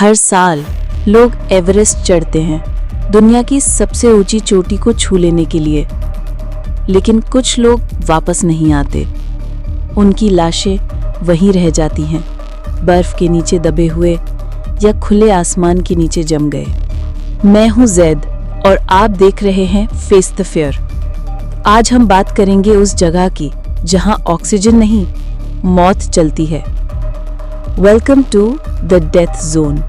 हर साल लोग एवरेस्ट चढ़ते हैं, दुनिया की सबसे ऊंची चोटी को छू लेने के लिए। लेकिन कुछ लोग वापस नहीं आते। उनकी लाशें वहीं रह जाती हैं, बर्फ के नीचे दबे हुए या खुले आसमान के नीचे जम गए। मैं हूं जैद और आप देख रहे हैं फेस द फियर। आज हम बात करेंगे उस जगह की जहां ऑक्सीजन नहीं, मौत चलती है। Welcome to the death zone.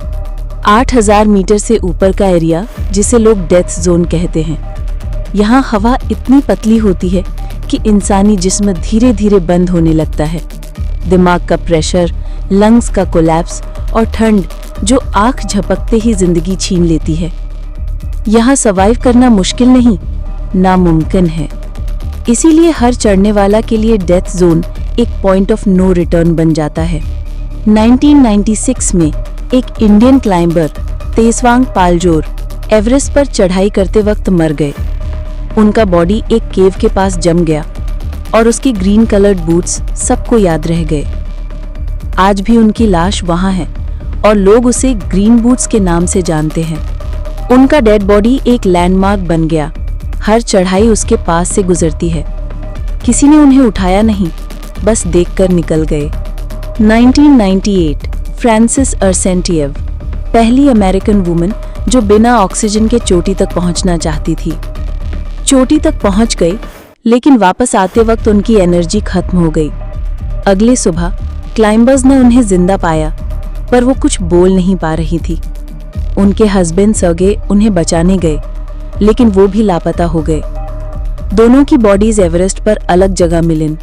8000 metre से ऊपर का एरिया जिसे लोग डेथ जोन कहते हैं। यहाँ हवा इतनी पतली होती है कि इंसानी जिस्म धीरे धीरे बंद होने लगता है। दिमाग का प्रेशर, लंग्स का कोलैप्स और ठंड जो आंख झपकते ही जिंदगी छीन लेती है। यहाँ सर्वाइव करना मुश्किल नहीं, नामुमकिन है। इसीलिए हर चढ़ने वाला के लिए डेथ जोन एक पॉइंट ऑफ नो रिटर्न बन जाता है। 1996 में एक इंडियन क्लाइंबर तेसवांग पालजोर एवरेस्ट पर चढ़ाई करते वक्त मर गए। उनका बॉडी एक केव के पास जम गया और उसकी ग्रीन कलर्ड बूट्स सबको याद रह गए। आज भी उनकी लाश वहां है और लोग उसे ग्रीन बूट्स के नाम से जानते हैं। उनका डेड बॉडी एक लैंडमार्क बन गया। हर चढ़ाई उसके पास से गुजरती है। किसी ने उन्हें उठाया नहीं, बस देखकर निकल गए। 1998 फ्रांसिस अर्सेंटिएव, पहली अमेरिकन वुमन जो बिना ऑक्सीजन के चोटी तक पहुंचना चाहती थी। चोटी तक पहुंच गई, लेकिन वापस आते वक्त उनकी एनर्जी खत्म हो गई। अगली सुबह क्लाइंबर्स ने उन्हें जिंदा पाया, पर वो कुछ बोल नहीं पा रही थी। उनके हस्बैंड सर्गे उन्हें बचाने गए, लेकिन वो भी लापता हो गए। दोनों की बॉडीज एवरेस्ट पर अलग जगह मिलीं।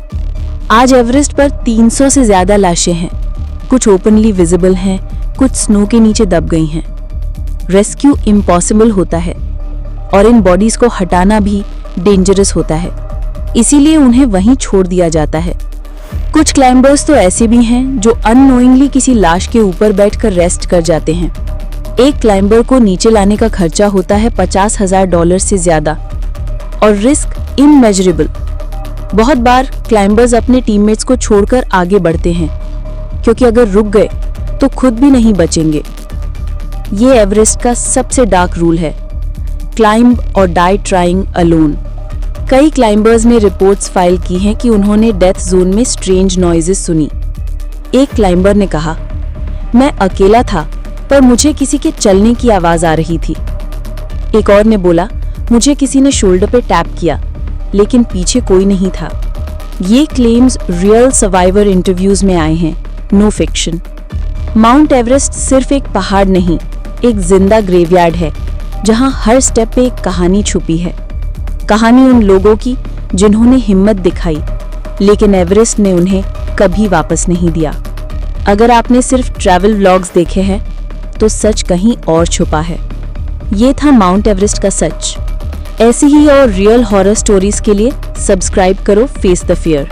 आज एवरेस्ट पर 300 से ज्यादा लाशें हैं। कुछ ओपनली विजिबल हैं, कुछ स्नो के नीचे दब गई हैं। रेस्क्यू इम्पॉसिबल होता है और इन बॉडीज को हटाना भी डेंजरस होता है, इसीलिए उन्हें वहीं छोड़ दिया जाता है। कुछ क्लाइंबर्स तो ऐसे भी हैं जो अननोइंगली किसी लाश के ऊपर बैठकर रेस्ट कर जाते हैं। एक क्लाइंबर को नीचे लाने का खर्चा होता है $50,000 से ज्यादा और रिस्क इनमेजरेबल। बहुत बार क्लाइंबर्स अपने टीममेट्स को छोड़कर आगे बढ़ते हैं, क्योंकि अगर रुक गए तो खुद भी नहीं बचेंगे। ये एवरेस्ट का सबसे डार्क रूल है, क्लाइंब और डाई ट्राइंग अलोन। कई क्लाइंबर्स ने रिपोर्ट्स फाइल की हैं कि उन्होंने डेथ जोन में स्ट्रेंज नॉइजेस सुनी। एक क्लाइंबर ने कहा, मैं अकेला था पर मुझे किसी के चलने की आवाज आ रही थी। एक और ने बोला, मुझे किसी ने शोल्डर पे टैप किया, लेकिन पीछे कोई नहीं था। ये क्लेम्स रियल सर्वाइवर इंटरव्यूज में आए हैं, नो फिक्शन। माउंट एवरेस्ट सिर्फ एक पहाड़ नहीं, एक जिंदा ग्रेवयार्ड है जहां हर स्टेप पे एक कहानी छुपी है। कहानी उन लोगों की जिन्होंने हिम्मत दिखाई, लेकिन एवरेस्ट ने उन्हें कभी वापस नहीं दिया। अगर आपने सिर्फ ट्रैवल व्लॉग्स देखे हैं तो सच कहीं और छुपा है। ये था माउंट एवरेस्ट का सच। ऐसी ही और रियल हॉरर स्टोरीज के लिए सब्सक्राइब करो फेस द फियर।